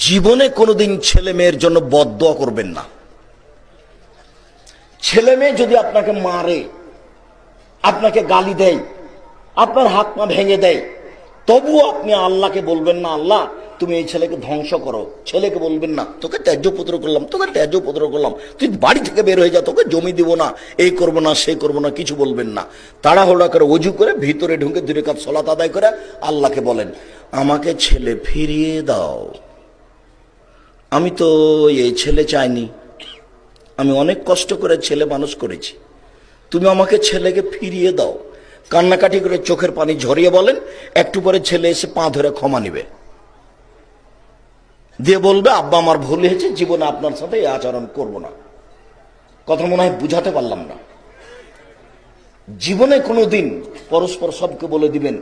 জীবনে কোনোদিন ছেলে মেয়ের জন্য বদদোয়া করবেন না। ছেলে মেয়ে যদি আপনাকে মারে, আপনাকে গালি দেয়, আপনার হাত পা ভেঙে দেয়, তবুও আপনি আল্লাহকে বলবেন না আল্লাহ তুমি এই ছেলেকে ধ্বংস করো। ছেলেকে বলবেন না তোকে ত্যায্য পুত্র করলাম, তোকে ত্যায্য পুত্র করলাম, তুই বাড়ি থেকে বের হয়ে যা, তোকে জমি দিব না, এই করবো না সেই করবো না, কিছু বলবেন না। তাড়াহুড়া করে অজু করে ভিতরে ঢুকে 2 রাকাত সালাত আদায় করে আল্লাহকে বলেন আমাকে ছেলে ফিরিয়ে দাও। আমি তো এই ছেলে চাইনি, আমি অনেক কষ্ট করে ছেলে মানুষ করেছি, তুমি আমাকে ছেলেকে ফিরিয়ে দাও। কান্নাকাটি করে চোখের পানি ঝরিয়ে বলেন, একটু পরে ছেলে এসে পা ধরে ক্ষমা নিবে, দিয়ে বলবে আব্বা আমার ভুল হয়েছে, জীবনে আপনার সাথে এই আচরণ করব না। কথা মনে হয় বুঝাতে পারলাম না। জীবনে কোনোদিন পরস্পর সবকে বলে দিবেন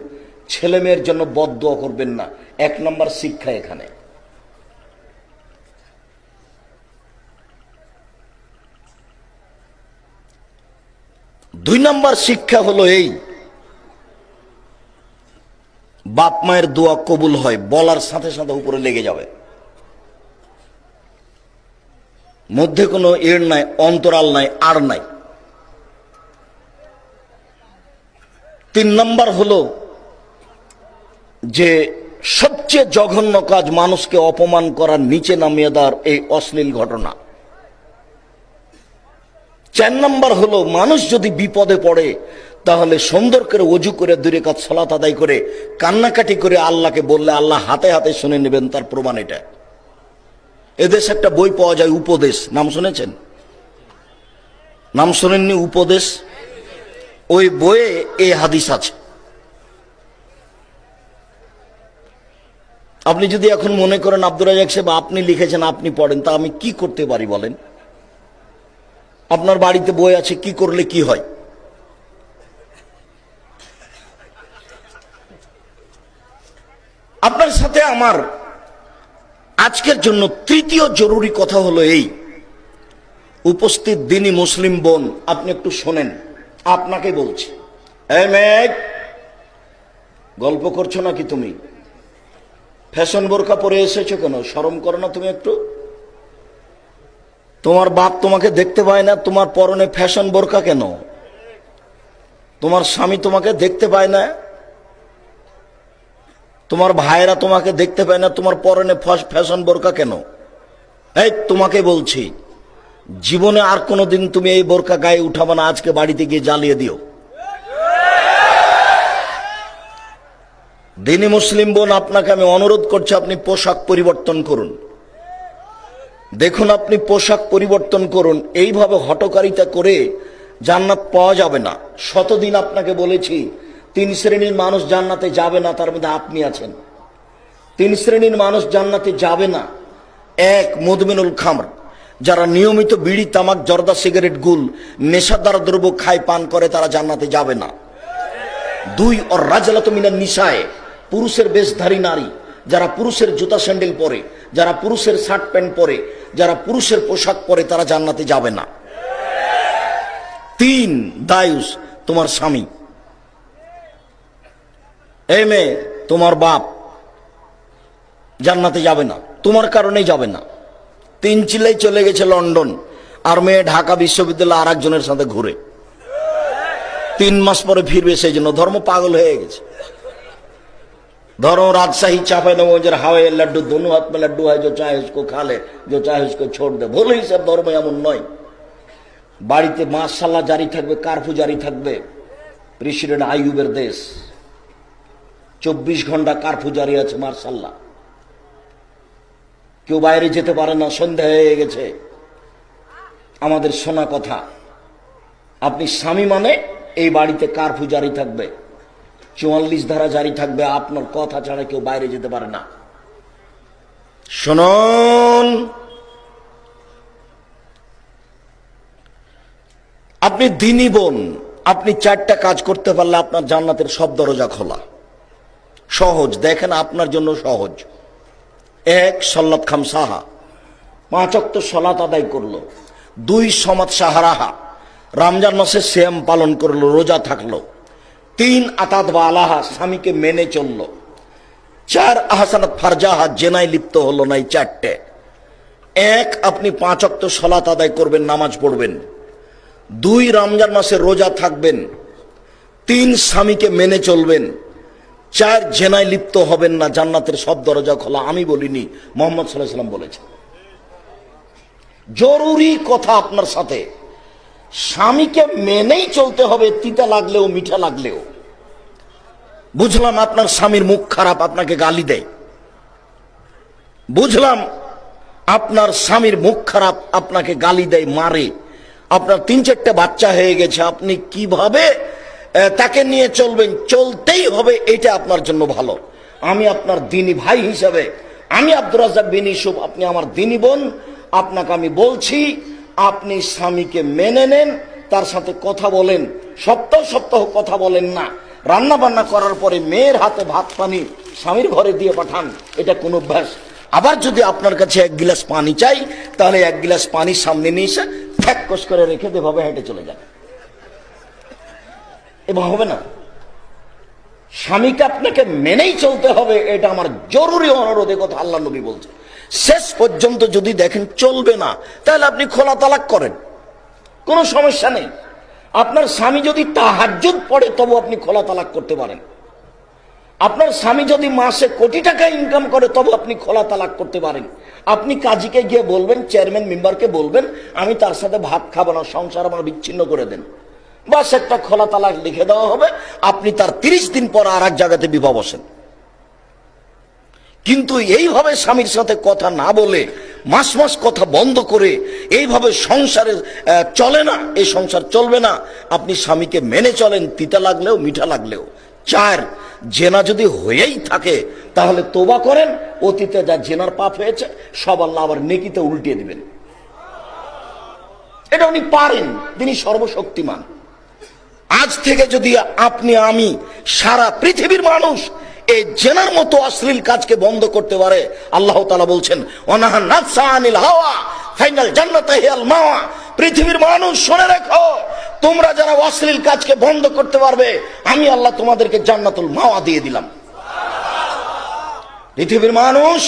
ছেলে মেয়ের জন্য বদদোয়া করবেন না। 1 নম্বর শিক্ষা এখানে। দুই নম্বর শিক্ষা হলো এই, বাপ মায়ের দোয়া কবুল হয় বলার সাথে সাথে উপরে লেগে যাবে, মধ্যে কোনো এর নাই, অন্তরাল নাই, আর নাই। 3 নম্বর হলো যে সবচেয়ে জঘন্য কাজ মানুষকে অপমান করার, নিচে নামিয়ে দেওয়ার এই অশ্লীল ঘটনা। 4 নম্বর হলো মানুষ যদি বিপদে পড়ে তাহলে সুন্দর করে অজু করে 2 রাকাত সালাত আদায় করে কান্নাকাটি করে আল্লাহকে বললে আল্লাহ হাতে হাতে শুনে নেবেন। তার প্রমাণ এটা। এদেশে একটা বই পাওয়া যায় উপদেশ, নাম শুনেছেন? নাম শোনেননি? উপদেশ। ওই বইয়ে এই হাদিস আছে। আপনি যদি এখন মনে করেন আব্দুর রাজ্জাক সাহেব আপনি লিখেছেন, আপনি পড়েন, তা আমি কি করতে পারি বলেন? আপনার বাড়িতে বই আছে, কি করলে কি হয়? আপনার সাথে আমার আজকের জন্য তৃতীয় জরুরি কথা হলো এই, উপস্থিত দিনী মুসলিম বোন আপনি একটু শোনেন, আপনাকে বলছি। এই মেয়ে, গল্প করছো নাকি তুমি? ফ্যাশন বোরকা পরে এসেছো কেন? শরম করো না তুমি একটু? তোমার বাপ তোমাকে দেখতে পায় না, তোমার পরনে ফ্যাশন বোরকা কেন? তোমার স্বামী তোমাকে দেখতে পায় না, তোমার ভাইয়েরা তোমাকে দেখতে পায় না, তোমার পরনে ফ্যাশন বোরকা কেন? এই তোমাকে বলছি, জীবনে আর কোনোদিন তুমি এই বোরকা গায়ে উঠাবে না, আজকে বাড়িতে গিয়ে জ্বালিয়ে দিও। দিনী মুসলিম বোন আপনাকে আমি অনুরোধ করছি, আপনি পোশাক পরিবর্তন করুন। দেখুন আপনি পোশাক পরিবর্তন করুন, এইভাবে হটকারিতা করে জান্নাত পাওয়া যাবে না। শতদিন আপনাকে বলেছি 3 শ্রেণীর মানুষ জান্নাতে যাবে না, তার মধ্যে আপনি আছেন। 3 শ্রেণীর মানুষ জান্নাতে যাবে না। 1, মুদমিনুল খামর, যারা নিয়মিত বিড়ি তামাক জর্দা সিগারেট গুল নেশাদার দ্রব্য খায় পান করে, তারা জান্নাতে যাবে না। 2, ওর রাজলাত মিনান নিসায়ে, পুরুষের বেশধারী নারী, যারা পুরুষের জুতা স্যান্ডেল পরে, যারা পুরুষের শার্ট প্যান্ট পরে, যারা পুরুষের পোশাক পরে, তারা জান্নাতে যাবে না। 3, দায়ুস, তোমার স্বামী। এই মেয়ে, তোমার বাপ জান্নাতে যাবে না, তোমার কারণেই যাবে না। 3 চিল্লাই চলে গেছে লন্ডন, আর মেয়ে ঢাকা বিশ্ববিদ্যালয়ে আর একজনের সাথে ঘুরে। 3 মাস পরে ফিরবে, সেই জন্য ধর্ম পাগল হয়ে গেছে। धर्म राजशाही चांपानेर हावे लड्डू, दोनों हाथ में लड्डू है, जो चाहे उसको खा ले, जो चाहे उसको छोड़ दे। भूल ही सब धर्म एमन नয়। বাড়িতে মাশাআল্লাহ জারি থাকবে, কারফিউ জারি থাকবে। প্রেসিডেন্ট আইয়ুবের দেশ, 24 ঘন্টা কারফিউ জারি আছে মাশাআল্লাহ। কেউ বাইরে যেতে পারে না, সন্ধ্যা হয়ে গেছে। আমাদের শোনা কথা, আপনি স্বামী মানে এই বাড়িতে কারফিউ জারি থাকবে, 44 ধারা জারি থাকবে, আপনার কথা ছাড়া কেউ বাইরে যেতে পারে না। শুনুন, আপনি দিনী বোন, আপনি 4টা কাজ করতে পারলে আপনার জান্নাতের সব দরজা খোলা। সহজ, দেখেন আপনার জন্য সহজ। 1, সল্লাত খামসাহা, 5 ওয়াক্ত সালাত আদায় করলো। 2, সমাত সাহারাহা, রমজান মাসে সিয়াম পালন করলো, রোজা থাকলো। 3, আতাত বা আলাহা, স্বামীকে মেনে চললো। চার, আহসানাত ফারজাহা, জেনায় লিপ্ত হলো নাই চারটে। এক, আপনি 5 ওয়াক্ত সালাত আদায় করবেন, নামাজ পড়বেন। 2, রমজান মাসে রোজা থাকবেন। 3, স্বামীকে মেনে চলবেন। 4, জেনায় লিপ্ত হবেন না, জান্নাতের সব দরজা খোলা। আমি বলিনি, মুহাম্মদ সাল্লাল্লাহু আলাইহি ওয়াসাল্লাম বলেছেন। জরুরি কথা আপনার সাথে, স্বামীকে মেনেই চলতে হবে, তিতা লাগলেও মিঠা লাগলেও। বুঝলাম আপনার স্বামীর মুখ খারাপ, আপনাকে গালি দেয়। বুঝলাম আপনার স্বামীর মুখ খারাপ, আপনাকে গালি দেয়, মারে। আপনার 3-4টে বাচ্চা হয়ে গেছে, আপনি কিভাবে তাকে নিয়ে চলবেন? চলতেই হবে, এটা আপনার জন্য ভালো। আমি আপনার দ্বীনি ভাই হিসাবে, আমি আব্দুর রাজ্জাক বিন ইউসুফ, আপনি আমার দ্বীনি বোন, আপনাকে আমি বলছি, আপনি স্বামীকে মেনে নেন, তার সাথে কথা বলেন। সপ্তাহ সপ্তাহ কথা বলেন না। রান্না বান্না করার পরে মেয়ের হাতে ভাত পানি স্বামীর ঘরে দিয়ে পাঠান, এটা কোন অভ্যাস। আবার যদি আপনার কাছে 1 গিলাস পানি চাই, তাহলে 1 গিলাস পানি সামনে নিয়ে এসে ফ্যাককস করে রেখে দেভাবে হেঁটে চলে যান। এবং হবে না। স্বামীকে আপনাকে মেনেই চলতে হবে, এটা আমার জরুরি অনুরোধ। কথা আল্লাহ নবী বলছে। শেষ পর্যন্ত যদি দেখেন চলবে না, তাহলে আপনি খোলা তালাক করেন, কোনো সমস্যা নেই। আপনার স্বামী যদি তাহাজ্জুদ পড়ে, তবু আপনি খোলা তালাক করতে পারেন। আপনার স্বামী যদি মাসে কোটি টাকা ইনকাম করে, তবু আপনি খোলা তালাক করতে পারেন। আপনি কাজীকে গিয়ে বলবেন, চেয়ারম্যান মেম্বারকে বলবেন, আমি তার সাথে ভাত খাবো না, সংসার আমার বিচ্ছিন্ন করে দেন, বাস একটা খোলা তালাক লিখে দেওয়া হবে। আপনি তার 30 দিন পর আর এক জায়গাতে বিবাহ বসেন। কিন্তু এইভাবে স্বামীর সাথে কথা না বলে, মাস মাস কথা বন্ধ করে এইভাবে সংসারে চলে না, এই সংসার চলবে না। আপনি স্বামীকে মেনে চলেন, তিতা লাগলেও মিঠা লাগলেও। 4, জেনা যদি হয়েই থাকে, তাহলে তোবা করেন। অতীতে যা জেনার পাপ হয়েছে সব আল্লাহ আবার নেকিতে উল্টিয়ে দিবেন। এটা উনি পারেন, তিনি সর্বশক্তিমান। আজ থেকে যদি আপনি, আমি, সারা পৃথিবীর মানুষ এই জেনার মতো অশ্লীল কাজকে বন্ধ করতে পারে, আল্লাহ তাআলা বলছেন, ওয়ানাহা নাফসা আনিল হাওয়া ফাইনাল জান্নাতা হিয়াল মাওয়া। পৃথিবীর মানুষ শুনে রাখো, তোমরা যারা অশ্লীল কাজকে বন্ধ করতে পারবে, আমি আল্লাহ তোমাদেরকে জান্নাতুল মাওয়া দিয়ে দিলাম। পৃথিবীর মানুষ,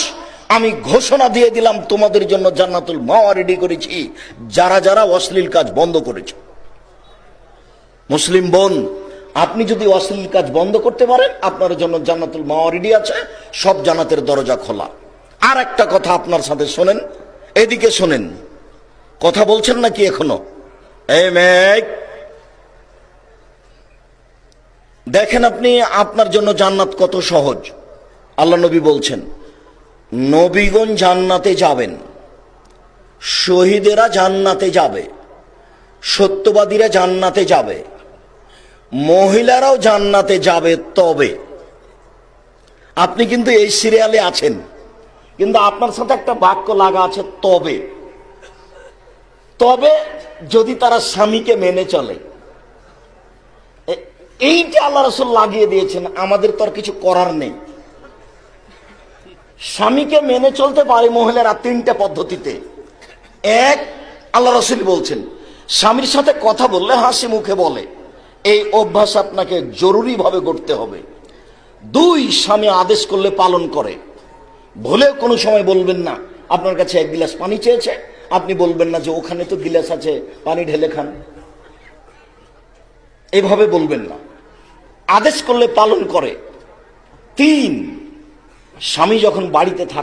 আমি ঘোষণা দিয়ে দিলাম, তোমাদের জন্য জান্নাতুল মাওয়া রেডি করেছি, যারা যারা অশ্লীল কাজ বন্ধ করেছে। মুসলিম বোন, আপনি যদি অশ্লীল কাজ বন্ধ করতে পারেন, আপনার জন্য জান্নাতুল মাওয়া রেডি আছে, সব জান্নাতের দরজা খোলা। আর একটা কথা আপনার সাথে শোনেন, এদিকে শোনেন, কথা বলছেন নাকি এখনো? এই মেয়ে, দেখেন আপনি, আপনার জন্য জান্নাত কত সহজ। আল্লাহ নবী বলছেন, নবীগণ জান্নাতে যাবেন, শহীদেরা জান্নাতে যাবে, সত্যবাদীরা জান্নাতে যাবে, মহিলারাও জান্নাতে যাবে। তবে আপনি কিন্তু এই সিরিয়ালে আছেন, কিন্তু আপনার সাথে একটা বাক্য লাগা আছে, তবে। তবে যদি তারা স্বামীকে মেনে চলে, এইটা আল্লাহ রাসূল লাগিয়ে দিয়েছেন, আমাদের তো আর কিছু করার নেই। স্বামীকে মেনে চলতে পারে মহিলারা 3টে পদ্ধতিতে। 1, আল্লাহ রাসূল বলছেন, স্বামীর সাথে কথা বললে হাসি মুখে বলে, এই অভ্যাস আপনাকে জরুরি ভাবে করতে হবে। 2, স্বামী আদেশ করলে পালন করে। ভুলেও কোনো সময় বলবেন না, আপনার কাছে 1 গিলাস পানি চেয়েছে, আপনি বলবেন না যে ওখানে তো গিলাস আছে, পানি ঢেলে খান, এভাবে বলবেন না। আদেশ করলে পালন করে। 3, স্বামী যখন বাড়িতে থাকে